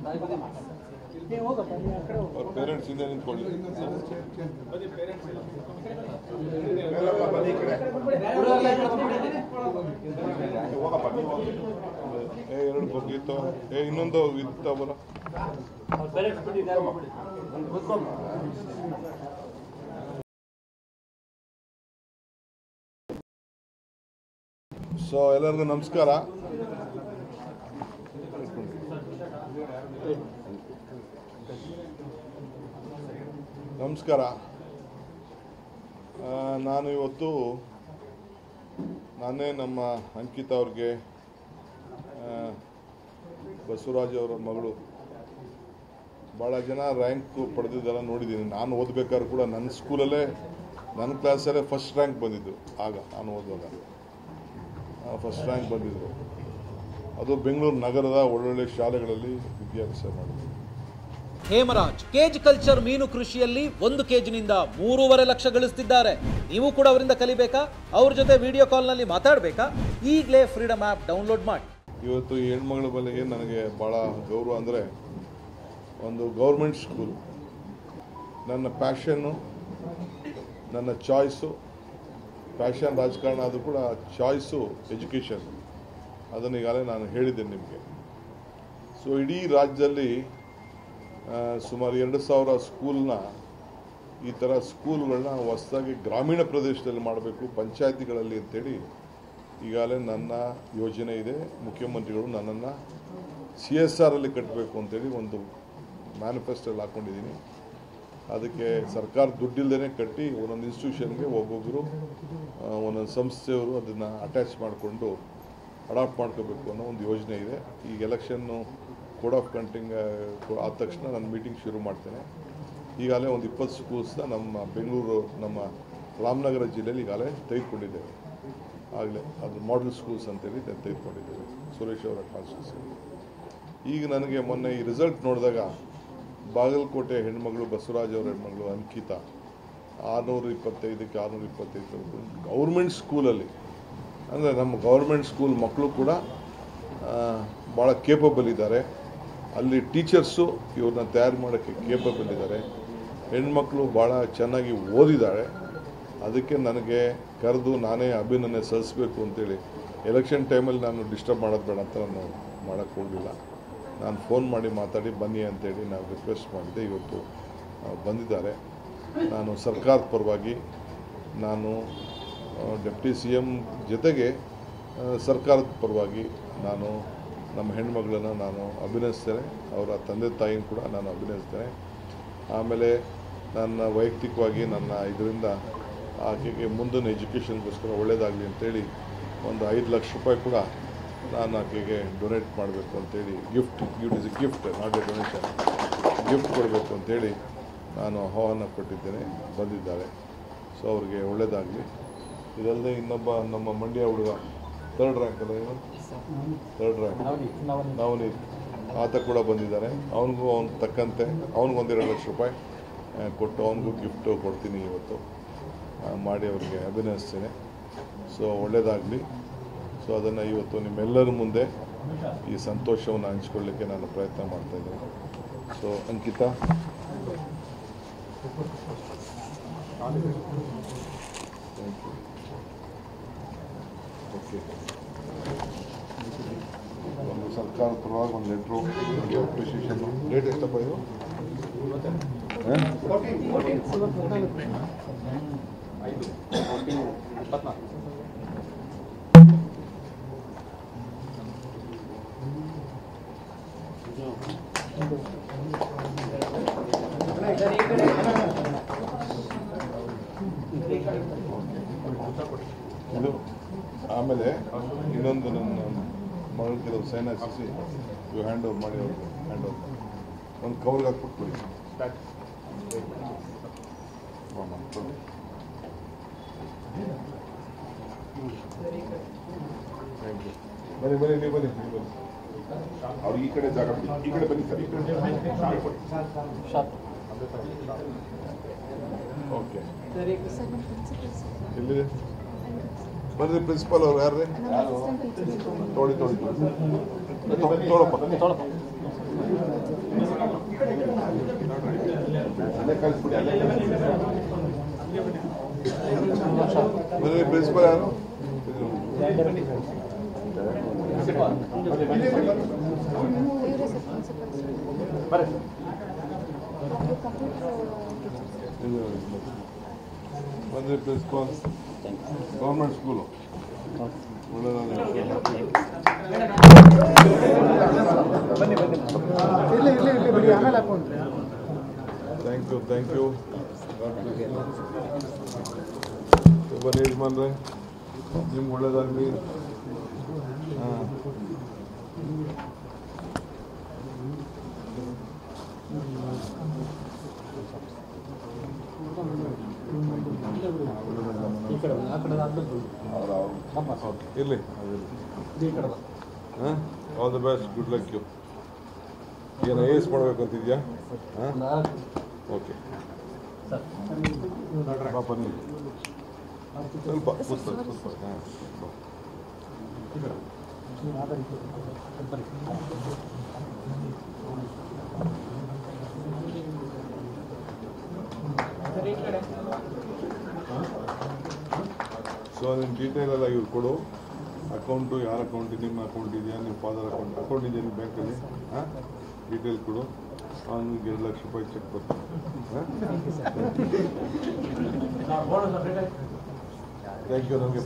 और पेरेंट्स इंदे निंत्ಕೊಳ್ಳಿ ಎರಡು ಬಗ್ಗಿತ್ತು ಇನ್ನೊಂದು ಇತ್ತವರ ಸೊ ಎಲ್ಲರಿಗೂ ನಮಸ್ಕಾರ. ನಾನು ಇವತ್ತು ನಾನೇ ನಮ್ಮ ಅಂಕಿತಾ ಅವ್ರಿಗೆ ಬಸವರಾಜ್ ಅವರ ಮಗಳು ಭಾಳ ಜನ ರ್ಯಾಂಕ್ ಪಡೆದಿದ್ದೆಲ್ಲ ನೋಡಿದ್ದೀನಿ. ನಾನು ಓದಬೇಕಾದ್ರೂ ಕೂಡ ನನ್ನ ಸ್ಕೂಲಲ್ಲೇ ನನ್ನ ಕ್ಲಾಸಲ್ಲೇ ಫಸ್ಟ್ ರ್ಯಾಂಕ್ ಬಂದಿದ್ದು. ಆಗ ನಾನು ಓದುವಾಗ ಫಸ್ಟ್ ರ್ಯಾಂಕ್ ಬಂದಿದ್ದರು. ಅದು ಬೆಂಗಳೂರು ನಗರದ ಒಳ್ಳೊಳ್ಳೆ ಶಾಲೆಗಳಲ್ಲಿ ವಿದ್ಯಾಭ್ಯಾಸ ಮಾಡಿದ್ರು. ಹೇಮರಾಜ್ ಕೇಜ್ ಕಲ್ಚರ್ ಮೀನು ಕೃಷಿಯಲ್ಲಿ 1 ಕೆಜಿನಿಂದ 3.5 ಲಕ್ಷ ಗಳಿಸ್ತಿದ್ದಾರೆ. ನೀವು ಕೂಡ ಅವರಿಂದ ಕಲಿಬೇಕಾ? ಅವ್ರ ಜೊತೆ ವಿಡಿಯೋ ಕಾಲ್ನಲ್ಲಿ ಮಾತಾಡಬೇಕಾ? ಈಗಲೇ ಫ್ರೀಡಮ್ ಆ್ಯಪ್ ಡೌನ್ಲೋಡ್ ಮಾಡಿ. ಇವತ್ತು ಈ ಹೆಣ್ಮಗಳ ಮೇಲೆ ನನಗೆ ಭಾಳ ಗೌರವ ಅಂದರೆ, ಒಂದು ಗೌರ್ಮೆಂಟ್ ಸ್ಕೂಲ್ ನನ್ನ ಪ್ಯಾಷನ್ನು, ನನ್ನ ಚಾಯ್ಸು. ಪ್ಯಾಷನ್ ರಾಜಕಾರಣ ಆದರೂ ಕೂಡ ಚಾಯ್ಸು ಎಜುಕೇಷನ್. ಅದನ್ನು ಈಗಾಗಲೇ ನಾನು ಹೇಳಿದ್ದೇನೆ ನಿಮಗೆ. ಸೊ ಇಡೀ ರಾಜ್ಯದಲ್ಲಿ ಸುಮಾರು 2,000 ಸ್ಕೂಲ್ನ ಈ ಥರ ಸ್ಕೂಲ್ಗಳನ್ನ ಹೊಸದಾಗಿ ಗ್ರಾಮೀಣ ಪ್ರದೇಶದಲ್ಲಿ ಮಾಡಬೇಕು ಪಂಚಾಯತಿಗಳಲ್ಲಿ ಅಂತೇಳಿ ಈಗಾಗಲೇ ನನ್ನ ಯೋಜನೆ ಇದೆ. ಮುಖ್ಯಮಂತ್ರಿಗಳು ನನ್ನನ್ನು CSRಲ್ಲಿ ಕಟ್ಟಬೇಕು ಅಂತೇಳಿ ಒಂದು ಮ್ಯಾನಿಫೆಸ್ಟೋಲ್ಲಿ ಹಾಕ್ಕೊಂಡಿದ್ದೀನಿ. ಅದಕ್ಕೆ ಸರ್ಕಾರ ದುಡ್ಡಿಲ್ಲದೇ ಕಟ್ಟಿ ಒಂದೊಂದು ಇನ್ಸ್ಟಿಟ್ಯೂಷನ್ಗೆ ಒಬ್ಬೊಬ್ಬರು ಒಂದೊಂದು ಸಂಸ್ಥೆಯವರು ಅದನ್ನು ಅಟ್ಯಾಚ್ ಮಾಡಿಕೊಂಡು ಅಡಾಪ್ಟ್ ಮಾಡ್ಕೋಬೇಕು ಅನ್ನೋ ಒಂದು ಯೋಜನೆ ಇದೆ. ಈಗ ಎಲೆಕ್ಷನ್ನು ಕೋಡ್ ಆಫ್ ಕಂಟಿಂಗ್ ಆದ ತಕ್ಷಣ ನಾನು ಮೀಟಿಂಗ್ ಶುರು ಮಾಡ್ತೇನೆ. ಈಗಾಗಲೇ ಒಂದು 20 ಸ್ಕೂಲ್ಸ್ನ ನಮ್ಮ ಬೆಂಗಳೂರು, ನಮ್ಮ ರಾಮನಗರ ಜಿಲ್ಲೆಯಲ್ಲಿ ಈಗಾಗಲೇ ತೆಗೆದುಕೊಂಡಿದ್ದೇವೆ. ಆಗಲೇ ಅದು ಮಾಡೆಲ್ ಸ್ಕೂಲ್ಸ್ ಅಂತೇಳಿ ತೆಗೆದುಕೊಂಡಿದ್ದೇವೆ ಸುರೇಶ್ ಅವರ ಕಾನ್ಸ್ಟಿಟ್ಯೂನ್ಸಿಯಲ್ಲಿ. ಈಗ ನನಗೆ ಮೊನ್ನೆ ಈ ರಿಸಲ್ಟ್ ನೋಡಿದಾಗ ಬಾಗಲಕೋಟೆ ಹೆಣ್ಮಗಳು, ಬಸವರಾಜ್ ಅವರ ಹೆಣ್ಮಗಳು ಅಂಕಿತಾ 625ಕ್ಕೆ 625 ಗೌರ್ಮೆಂಟ್ ಸ್ಕೂಲಲ್ಲಿ, ಅಂದರೆ ನಮ್ಮ ಗೌರ್ಮೆಂಟ್ ಸ್ಕೂಲ್ ಮಕ್ಕಳು ಕೂಡ ಭಾಳ ಕೇಪಬಲ್ ಇದ್ದಾರೆ. ಅಲ್ಲಿ ಟೀಚರ್ಸು ಇವ್ರನ್ನ ತಯಾರು ಮಾಡೋಕ್ಕೆ ಕೇಪಬಲ್ ಇದ್ದಾರೆ. ಹೆಣ್ಮಕ್ಳು ಭಾಳ ಚೆನ್ನಾಗಿ ಓದಿದ್ದಾಳೆ. ಅದಕ್ಕೆ ನನಗೆ ಕರೆದು ನಾನೇ ಅಭಿನಂದನೆ ಸಲ್ಲಿಸಬೇಕು ಅಂತೇಳಿ ಎಲೆಕ್ಷನ್ ಟೈಮಲ್ಲಿ ನಾನು ಡಿಸ್ಟರ್ಬ್ ಮಾಡೋದು ಬೇಡ ಅಂತ ನಾನು ಮಾಡೋಕ್ಕೆ ಹೋಗಲಿಲ್ಲ. ನಾನು ಫೋನ್ ಮಾಡಿ ಮಾತಾಡಿ ಬನ್ನಿ ಅಂತೇಳಿ ನಾವು ರಿಕ್ವೆಸ್ಟ್ ಮಾಡಿದ್ದೆ. ಇವತ್ತು ಬಂದಿದ್ದಾರೆ. ನಾನು ಸರ್ಕಾರದ ಪರವಾಗಿ, ನಾನು ಡೆಪ್ಟಿ CM ಜೊತೆಗೆ ಸರ್ಕಾರದ ಪರವಾಗಿ ನಾನು ನಮ್ಮ ಹೆಣ್ಮಗಳನ್ನು ನಾನು ಅಭಿನಯಿಸ್ತೇನೆ. ಅವರ ತಂದೆ ತಾಯಿನ ಕೂಡ ನಾನು ಅಭಿನಯಿಸ್ತೇನೆ. ಆಮೇಲೆ ನನ್ನ ವೈಯಕ್ತಿಕವಾಗಿ ನನ್ನ ಇದರಿಂದ ಆಕೆಗೆ ಮುಂದಿನ ಎಜುಕೇಷನ್ಗೋಸ್ಕರ ಒಳ್ಳೆಯದಾಗಲಿ ಅಂತೇಳಿ ಒಂದು 5 ಲಕ್ಷ ರೂಪಾಯಿ ಕೂಡ ನಾನು ಆಕೆಗೆ ಡೊನೇಟ್ ಮಾಡಬೇಕು ಅಂತೇಳಿ gift is A gift, not A donation, gift ಕೊಡಬೇಕು ಅಂತೇಳಿ ನಾನು ಆಹ್ವಾನ ಕೊಟ್ಟಿದ್ದೇನೆ. ಬಂದಿದ್ದಾರೆ. ಸೊ ಅವ್ರಿಗೆ ಒಳ್ಳೆಯದಾಗಲಿ. ಇದಲ್ಲದೆ ಇನ್ನೊಬ್ಬ ನಮ್ಮ ಮಂಡ್ಯ ಹುಡುಗ 3rd ರ್ಯಾಂಕ್ ಅಲ್ಲ, ಏನು 3rd ರ್ಯಾಂಕ್ ನವನೀತ್, ಆತ ಕೂಡ ಬಂದಿದ್ದಾರೆ. ಅವನಿಗೂ ತಕ್ಕಂತೆ ಅವನಿಗೊಂದು 2 ಲಕ್ಷ ರೂಪಾಯಿ ಕೊಟ್ಟು ಅವನಿಗೂ ಗಿಫ್ಟು ಕೊಡ್ತೀನಿ ಇವತ್ತು ಮಾಡಿ ಅವ್ರಿಗೆ ಅಭಿನಯಿಸ್ತೇನೆ. ಸೊ ಒಳ್ಳೆಯದಾಗಲಿ. ಸೊ ಅದನ್ನು ಇವತ್ತು ನಿಮ್ಮೆಲ್ಲರ ಮುಂದೆ ಈ ಸಂತೋಷವನ್ನು ಹಂಚ್ಕೊಳ್ಳಿಕ್ಕೆ ನಾನು ಪ್ರಯತ್ನ ಮಾಡ್ತಾಯಿದ್ದೇನೆ. So Ankita, thank you. Okay, ಒಂದು ಸರ್ಕಾರದ ಪರವಾಗಿ ಒಂದು ಲೆಟ್ರು, ಅಪ್ರಿಷಿಯೇಷನ್ನು. ಡೇಟ್ ಎಷ್ಟಪ್ಪ ಇದು? ಇದು ಆಮೇಲೆ ಇನ್ನೊಂದು ನನ್ನ ಮಗಳ ಕೆಲವು ಸೈನ್ ಹಾಕಿಸಿ ಇವು ಹ್ಯಾಂಡ್ ಓವರ್ ಮಾಡಿ, ಅವ್ರಿಗೆ ಹ್ಯಾಂಡ್ ಓವರ್ ಮಾಡಿ ಒಂದು ಕವರ್ಗೆ ಹಾಕ್ಬಿಟ್ಟು ಥ್ಯಾಂಕ್ ಯು. ಬನ್ನಿ ಬನ್ನಿ, ನೀವು ಬನ್ನಿ, ನೀವು ಬನ್ನಿ. ಅವ್ರು ಈ ಕಡೆ ಜಾಗ ಬಿಡಿ, ಈ ಕಡೆ ಬನ್ನಿ ಸರ್, ಈ ಕಡೆ ಓಕೆ. ಎಲ್ಲಿದೆ? ಬರ್ರಿ ಪ್ರಿನ್ಸಿಪಾಲ್ ಅವ್ರು ಯಾರ್ರಿ? ತೊಗೊಳಪ್ಪ. ಮನೆ ಪ್ರಿನ್ಸಿಪಲ್ ಯಾರು? ಮನೆ principal government school thank you ಬನ್ನಿ ಯಜಮಾನ್ರೆ, ನಿಮ್ಗೆ ಒಳ್ಳೇದಾಗಲಿ. ಹಾಂ ಇರಲಿ. ಹಾಂ, all the best, good luck you. ಏನು ಐಎಸ್ ಮಾಡಬೇಕು ಅಂತಿದ್ಯಾ? ಹಾಂ, ಓಕೆ ಪಾಪ ನೀವು ಸ್ವಲ್ಪ ಹಾಂ. ಸೊ ನಿಮ್ಮ ಡೀಟೇಲ್ ಎಲ್ಲ ಇವ್ರು ಕೊಡು. ಅಕೌಂಟು ಯಾರ ಅಕೌಂಟ್, ನಿಮ್ಮ ಅಕೌಂಟ್ ಇದೆಯಾ, ನಿಮ್ಮ ಫಾದರ್ ಅಕೌಂಟ್ ಇದೆಯಾ ನಿಮ್ಮ ಬ್ಯಾಂಕಲ್ಲಿ? ಹಾಂ, ಡೀಟೇಲ್ ಕೊಡು. ಅವನಿಗೆ 2 ಲಕ್ಷ ರೂಪಾಯಿ ಚೆಕ್ ಬರ್ತೀನಿ. Thank you. ನಮಗೆ